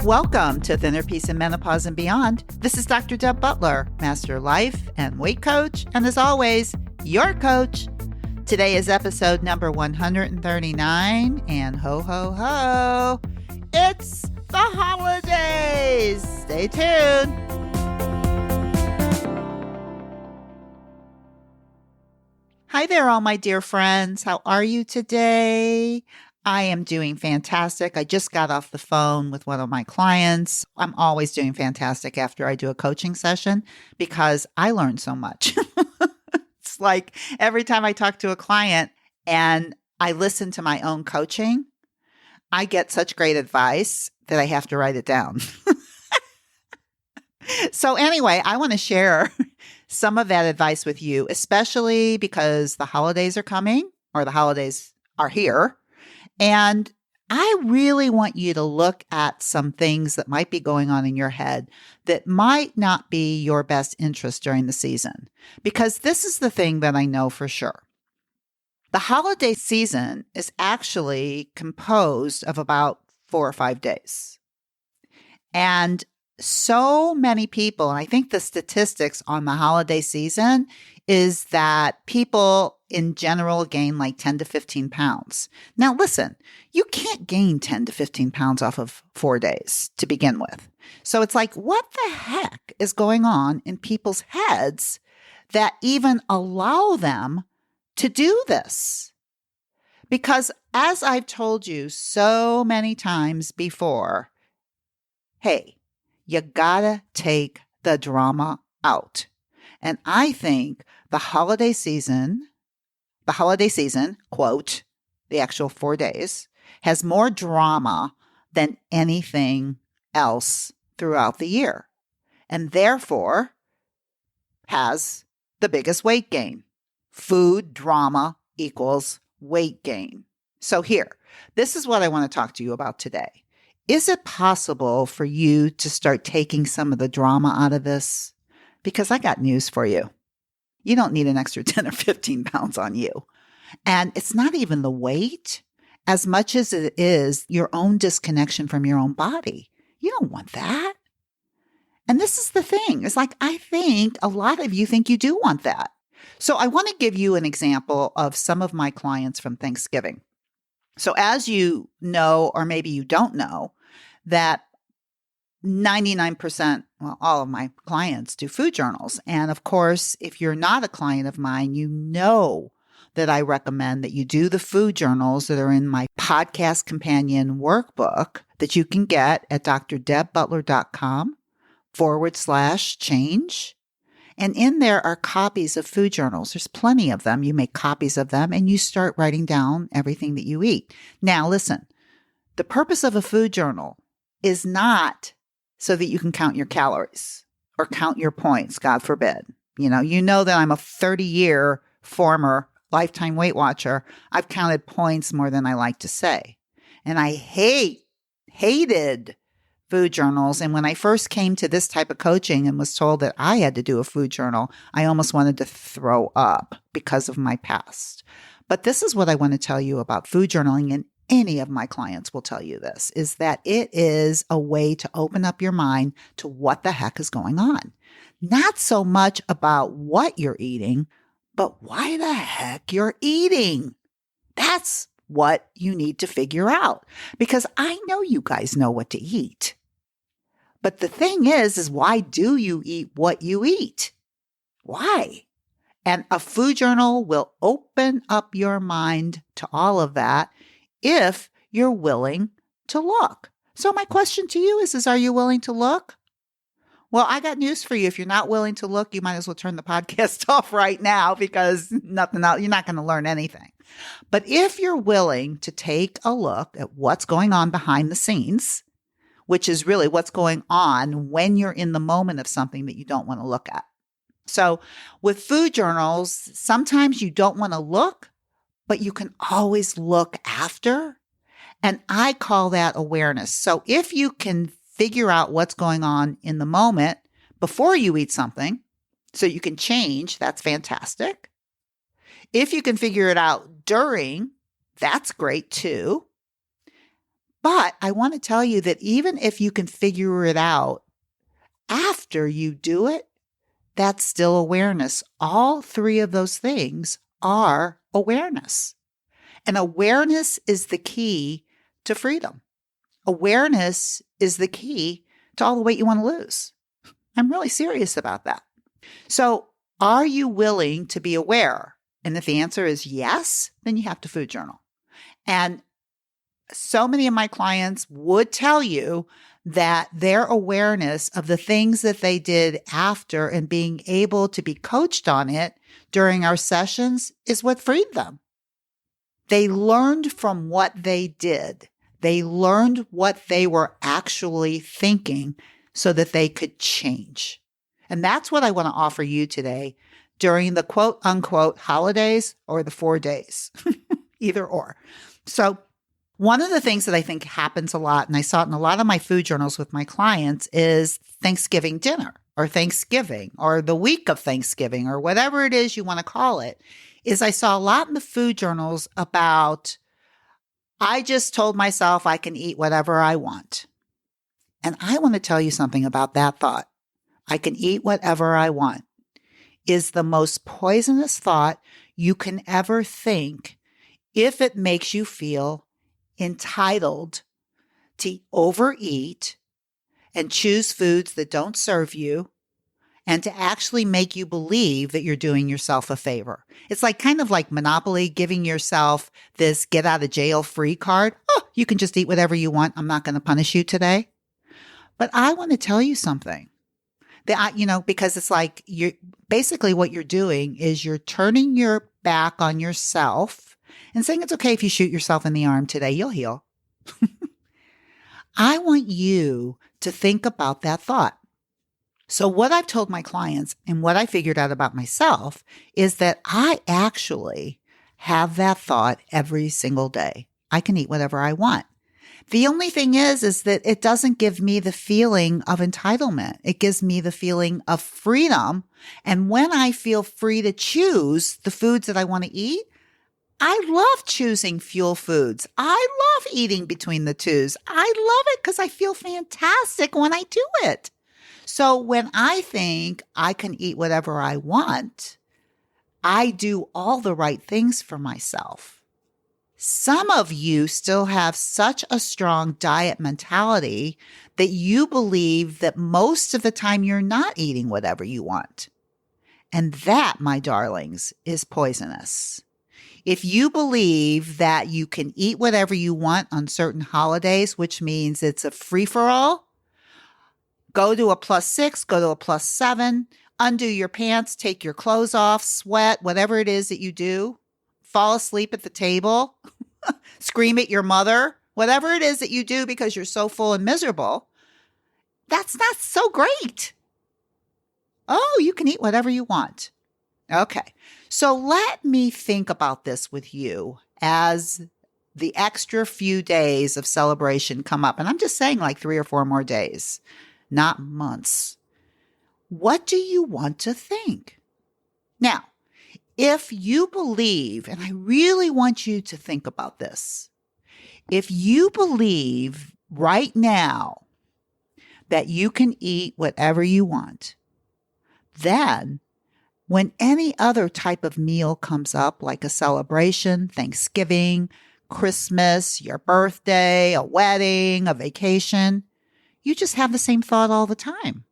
Welcome to Thinner Peace and Menopause and Beyond. This is Dr. Deb Butler, Master Life and Weight Coach, and as always, your coach. Today is episode number 139, and ho, ho, ho, it's the holidays. Stay tuned. Hi there, all my dear friends. How are you today? I am doing fantastic. I just got off the phone with one of my clients. I'm always doing fantastic after I do a coaching session because I learn so much. It's like every time I talk to a client and I listen to my own coaching, I get such great advice that I have to write it down. So anyway, I want to share some of that advice with you, especially because the holidays are coming or the holidays are here. And I really want you to look at some things that might be going on in your head that might not be your best interest during the season, because this is the thing that I know for sure. The holiday season is actually composed of about 4 or 5 days. And so many people, and I think the statistics on the holiday season is that people in general gain like 10 to 15 pounds. Now, listen, you can't gain 10 to 15 pounds off of 4 days to begin with. So it's like, what the heck is going on in people's heads that even allow them to do this? Because as I've told you so many times before, hey, you gotta take the drama out. And I think the holiday season, quote, the actual 4 days, has more drama than anything else throughout the year, and therefore has the biggest weight gain. Food drama equals weight gain. So here, this is what I want to talk to you about today. Is it possible for you to start taking some of the drama out of this? Because I got news for you. You don't need an extra 10 or 15 pounds on you. And it's not even the weight as much as it is your own disconnection from your own body. You don't want that. And this is the thing. It's like, I think a lot of you think you do want that. So I want to give you an example of some of my clients from Thanksgiving. So as you know, or maybe you don't know, that 99%, well, all of my clients do food journals. And of course, if you're not a client of mine, you know that I recommend that you do the food journals that are in my podcast companion workbook that you can get at drdebbutler.com/change. And in there are copies of food journals. There's plenty of them. You make copies of them and you start writing down everything that you eat. Now, listen, the purpose of a food journal is not so that you can count your calories or count your points, God forbid. You know that I'm a 30-year former lifetime Weight Watcher. I've counted points more than I like to say. And I hated food journals. And when I first came to this type of coaching and was told that I had to do a food journal, I almost wanted to throw up because of my past. But this is what I want to tell you about food journaling, and any of my clients will tell you this, is that it is a way to open up your mind to what the heck is going on. Not so much about what you're eating, but why the heck you're eating. That's what you need to figure out, because I know you guys know what to eat. But the thing is why do you eat what you eat? Why? And a food journal will open up your mind to all of that if you're willing to look. So my question to you is are you willing to look? Well, I got news for you. If you're not willing to look, you might as well turn the podcast off right now, because nothing else, you're not going to learn anything. But if you're willing to take a look at what's going on behind the scenes, which is really what's going on when you're in the moment of something that you don't want to look at. So with food journals, sometimes you don't want to look, but you can always look after. And I call that awareness. So if you can figure out what's going on in the moment before you eat something, so you can change, that's fantastic. If you can figure it out during, that's great too. But I want to tell you that even if you can figure it out after you do it, that's still awareness. All three of those things are awareness. And awareness is the key to freedom. Awareness is the key to all the weight you want to lose. I'm really serious about that. So, are you willing to be aware? And if the answer is yes, then you have to food journal. And so many of my clients would tell you that their awareness of the things that they did after and being able to be coached on it during our sessions is what freed them. They learned from what they did. They learned what they were actually thinking so that they could change. And that's what I want to offer you today during the quote unquote holidays or the 4 days, either or. So one of the things that I think happens a lot, and I saw it in a lot of my food journals with my clients, is Thanksgiving dinner or Thanksgiving or the week of Thanksgiving or whatever it is you want to call it, is I saw a lot in the food journals about, I just told myself I can eat whatever I want. And I want to tell you something about that thought. I can eat whatever I want is the most poisonous thought you can ever think if it makes you feel entitled to overeat and choose foods that don't serve you and to actually make you believe that you're doing yourself a favor. It's like kind of like Monopoly, giving yourself this get out of jail free card. Oh, you can just eat whatever you want. I'm not going to punish you today. But I want to tell you something. Because it's like you're basically what you're doing is you're turning your back on yourself and saying it's okay if you shoot yourself in the arm today, you'll heal. I want you to think about that thought. So what I've told my clients and what I figured out about myself is that I actually have that thought every single day. I can eat whatever I want. The only thing is that it doesn't give me the feeling of entitlement. It gives me the feeling of freedom. And when I feel free to choose the foods that I want to eat, I love choosing fuel foods. I love eating between the twos. I love it because I feel fantastic when I do it. So when I think I can eat whatever I want, I do all the right things for myself. Some of you still have such a strong diet mentality that you believe that most of the time you're not eating whatever you want. And that, my darlings, is poisonous. If you believe that you can eat whatever you want on certain holidays, which means it's a free-for-all, go to a +6, go to a +7, undo your pants, take your clothes off, sweat, whatever it is that you do, fall asleep at the table, scream at your mother, whatever it is that you do because you're so full and miserable, that's not so great. Oh, you can eat whatever you want. Okay, so let me think about this with you as the extra few days of celebration come up. And I'm just saying like 3 or 4 more days, not months. What do you want to think? Now, if you believe, and I really want you to think about this, if you believe right now that you can eat whatever you want, then when any other type of meal comes up, like a celebration, Thanksgiving, Christmas, your birthday, a wedding, a vacation, you just have the same thought all the time.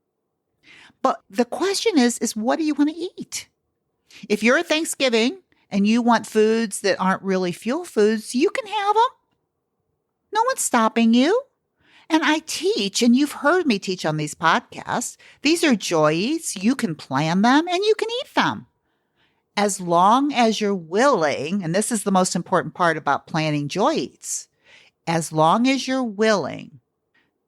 But the question is what do you want to eat? If you're at Thanksgiving and you want foods that aren't really fuel foods, you can have them. No one's stopping you. And I teach, and you've heard me teach on these podcasts, these are joy eats. You can plan them and you can eat them. As long as you're willing, and this is the most important part about planning joy eats, as long as you're willing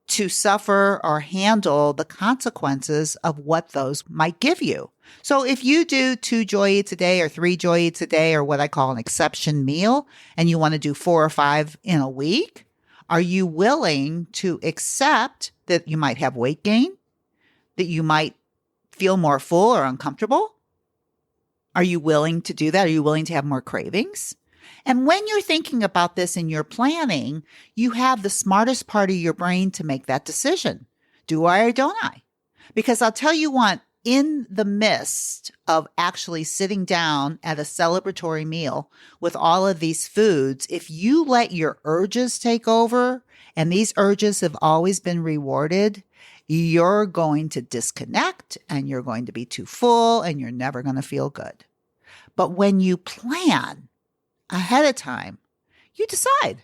to suffer or handle the consequences of what those might give you. So if you do 2 joy eats a day or 3 joy eats a day or what I call an exception meal, and you want to do 4 or 5 in a week, are you willing to accept that you might have weight gain, that you might feel more full or uncomfortable? Are you willing to do that? Are you willing to have more cravings? And when you're thinking about this in your planning, you have the smartest part of your brain to make that decision. Do I or don't I? Because I'll tell you what, in the midst of actually sitting down at a celebratory meal with all of these foods, if you let your urges take over, and these urges have always been rewarded, you're going to disconnect and you're going to be too full and you're never going to feel good. But when you plan ahead of time, you decide.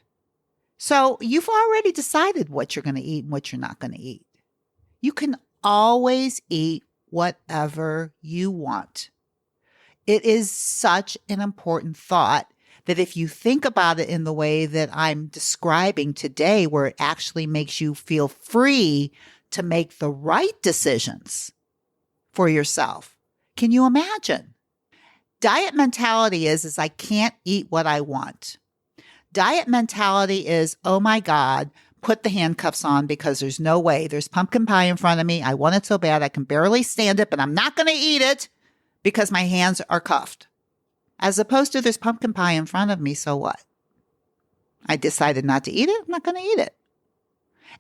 So you've already decided what you're going to eat and what you're not going to eat. You can always eat whatever you want. It is such an important thought that if you think about it in the way that I'm describing today, where it actually makes you feel free to make the right decisions for yourself. Can you imagine? Diet mentality is I can't eat what I want. Diet mentality is, oh my God, put the handcuffs on because there's no way. There's pumpkin pie in front of me. I want it so bad. I can barely stand it, but I'm not going to eat it because my hands are cuffed. As opposed to there's pumpkin pie in front of me, so what? I decided not to eat it. I'm not going to eat it.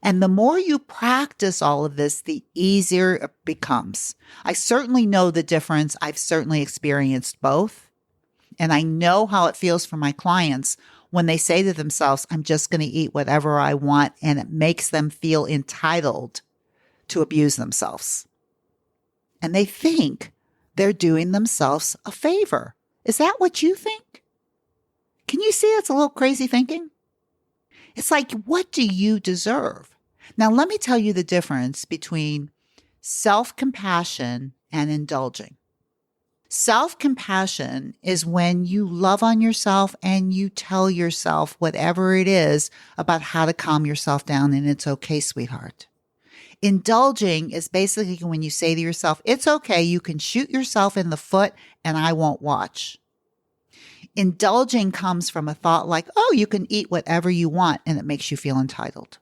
And the more you practice all of this, the easier it becomes. I certainly know the difference. I've certainly experienced both. And I know how it feels for my clients when they say to themselves, I'm just going to eat whatever I want, and it makes them feel entitled to abuse themselves. And they think they're doing themselves a favor. Is that what you think? Can you see it's a little crazy thinking? It's like, what do you deserve? Now, let me tell you the difference between self-compassion and indulging. Self-compassion is when you love on yourself and you tell yourself whatever it is about how to calm yourself down, and it's okay, sweetheart. Indulging is basically when you say to yourself, it's okay, you can shoot yourself in the foot and I won't watch. Indulging comes from a thought like, oh, you can eat whatever you want and it makes you feel entitled.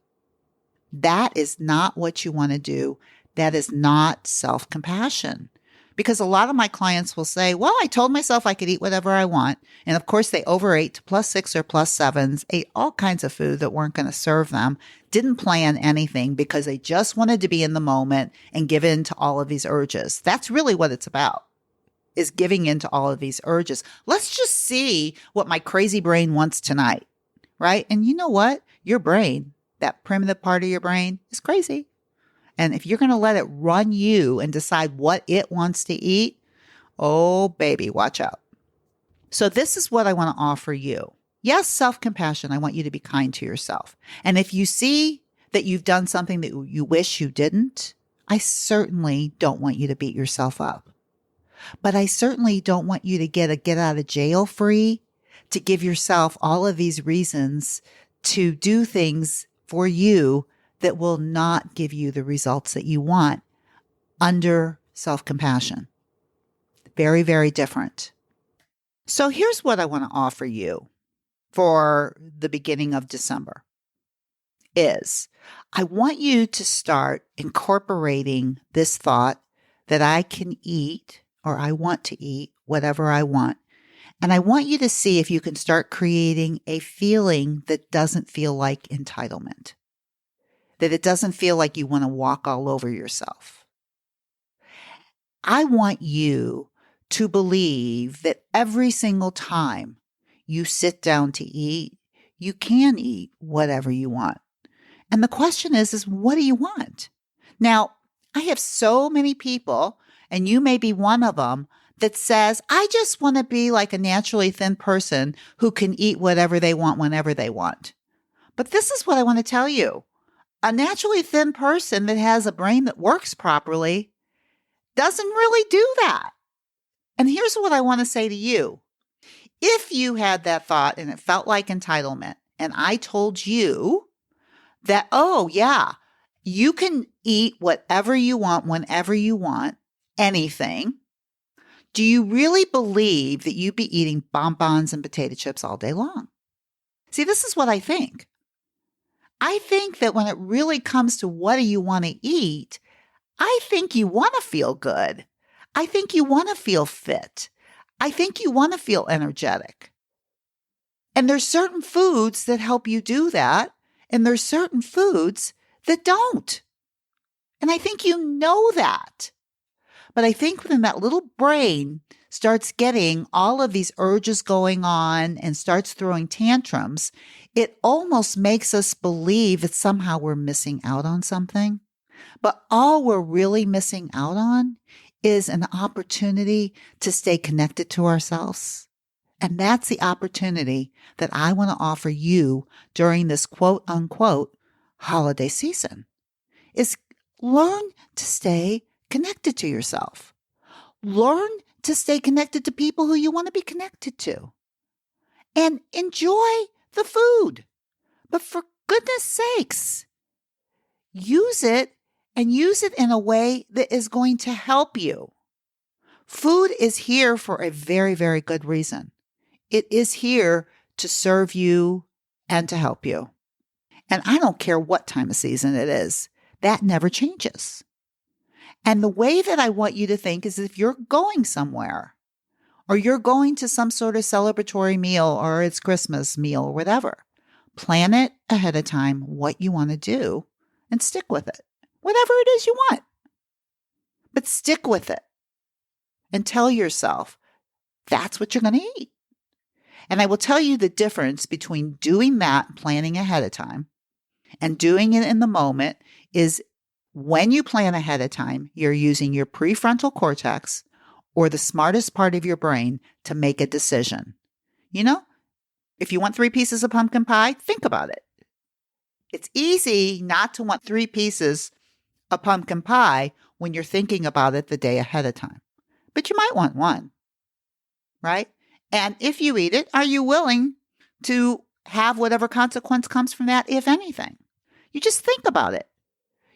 That is not what you want to do. That is not self-compassion. Because a lot of my clients will say, well, I told myself I could eat whatever I want. And of course, they overate to +6 or +7s, ate all kinds of food that weren't going to serve them, didn't plan anything because they just wanted to be in the moment and give in to all of these urges. That's really what it's about, is giving in to all of these urges. Let's just see what my crazy brain wants tonight, right? And you know what? Your brain, that primitive part of your brain, is crazy. And if you're going to let it run you and decide what it wants to eat, oh, baby, watch out. So this is what I want to offer you. Yes, self-compassion. I want you to be kind to yourself. And if you see that you've done something that you wish you didn't, I certainly don't want you to beat yourself up. But I certainly don't want you to get a get out of jail free to give yourself all of these reasons to do things for you that will not give you the results that you want under self-compassion. Very, very different. So here's what I want to offer you for the beginning of December is I want you to start incorporating this thought that I can eat or I want to eat whatever I want. And I want you to see if you can start creating a feeling that doesn't feel like entitlement. That it doesn't feel like you want to walk all over yourself. I want you to believe that every single time you sit down to eat, you can eat whatever you want. And the question is what do you want? Now, I have so many people, and you may be one of them, that says, I just want to be like a naturally thin person who can eat whatever they want whenever they want. But this is what I want to tell you. A naturally thin person that has a brain that works properly doesn't really do that. And here's what I want to say to you. If you had that thought and it felt like entitlement, and I told you that, oh yeah, you can eat whatever you want, whenever you want, anything, do you really believe that you'd be eating bonbons and potato chips all day long? See, this is what I think. I think that when it really comes to what do you want to eat, I think you want to feel good. I think you want to feel fit. I think you want to feel energetic. And there's certain foods that help you do that, and there's certain foods that don't. And I think you know that. But I think when that little brain starts getting all of these urges going on and starts throwing tantrums, it almost makes us believe that somehow we're missing out on something. But all we're really missing out on is an opportunity to stay connected to ourselves. And that's the opportunity that I want to offer you during this quote unquote holiday season is learn to stay connected to yourself. Learn to stay connected to people who you want to be connected to. And enjoy the food. But for goodness sakes, use it and use it in a way that is going to help you. Food is here for a very, very good reason. It is here to serve you and to help you. And I don't care what time of season it is. That never changes. And the way that I want you to think is if you're going somewhere or you're going to some sort of celebratory meal or it's Christmas meal or whatever, plan it ahead of time what you want to do and stick with it. Whatever it is you want. But stick with it and tell yourself that's what you're going to eat. And I will tell you the difference between doing that, planning ahead of time, and doing it in the moment is when you plan ahead of time, you're using your prefrontal cortex or the smartest part of your brain to make a decision. You know, if you want 3 pieces of pumpkin pie, think about it. It's easy not to want 3 pieces of pumpkin pie when you're thinking about it the day ahead of time. But you might want 1, right? And if you eat it, are you willing to have whatever consequence comes from that, if anything? You just think about it.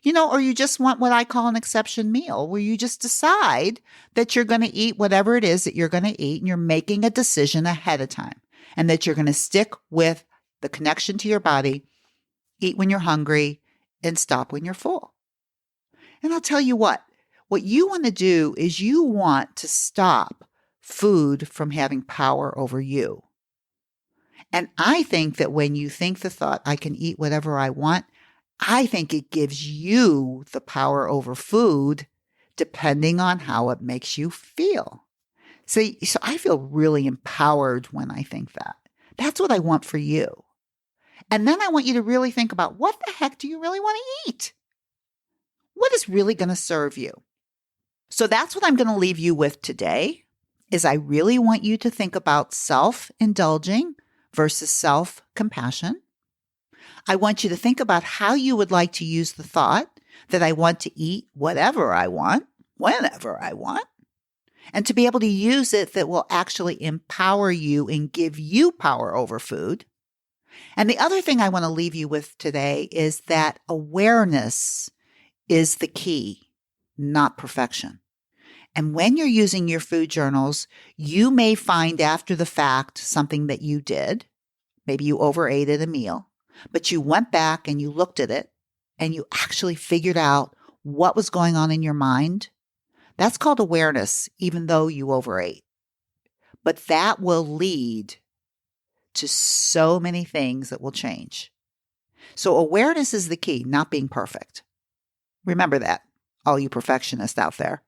You know, or you just want what I call an exception meal, where you just decide that you're going to eat whatever it is that you're going to eat, and you're making a decision ahead of time, and that you're going to stick with the connection to your body, eat when you're hungry, and stop when you're full. And I'll tell you what you want to do is you want to stop food from having power over you. And I think that when you think the thought, I can eat whatever I want, I think it gives you the power over food depending on how it makes you feel. So I feel really empowered when I think that. That's what I want for you. And then I want you to really think about what the heck do you really want to eat? What is really going to serve you? So that's what I'm going to leave you with today is I really want you to think about self-indulging versus self-compassion. I want you to think about how you would like to use the thought that I want to eat whatever I want, whenever I want, and to be able to use it that will actually empower you and give you power over food. And the other thing I want to leave you with today is that awareness is the key, not perfection. And when you're using your food journals, you may find after the fact something that you did. Maybe you overate at a meal. But you went back and you looked at it and you actually figured out what was going on in your mind. That's called awareness, even though you overate. But that will lead to so many things that will change. So awareness is the key, not being perfect. Remember that, all you perfectionists out there.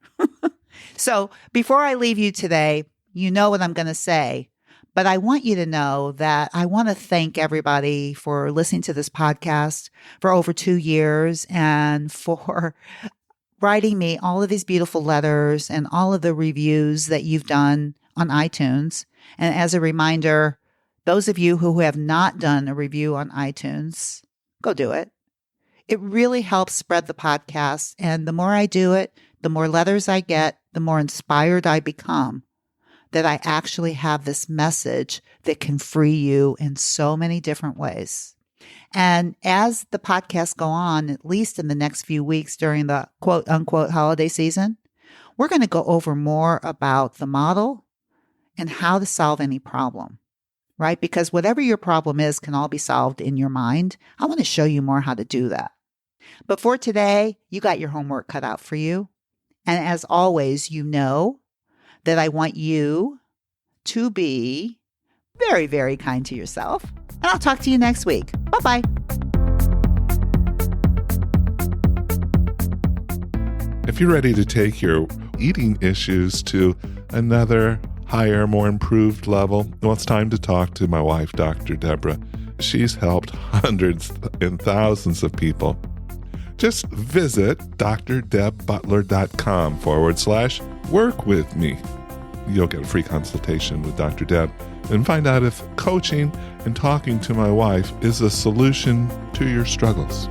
So before I leave you today, you know what I'm going to say. But I want you to know that I want to thank everybody for listening to this podcast for over 2 years and for writing me all of these beautiful letters and all of the reviews that you've done on iTunes. And as a reminder, those of you who have not done a review on iTunes, go do it. It really helps spread the podcast. And the more I do it, the more letters I get, the more inspired I become that I actually have this message that can free you in so many different ways. And as the podcasts go on, at least in the next few weeks during the quote unquote holiday season, we're going to go over more about the model and how to solve any problem, right? Because whatever your problem is can all be solved in your mind. I want to show you more how to do that. But for today, you got your homework cut out for you. And as always, you know that I want you to be very, very kind to yourself. And I'll talk to you next week. Bye-bye. If you're ready to take your eating issues to another higher, more improved level, well, it's time to talk to my wife, Dr. Deborah. She's helped hundreds and thousands of people. Just visit drdebbutler.com/work with me. You'll get a free consultation with Dr. Deb and find out if coaching and talking to my wife is a solution to your struggles.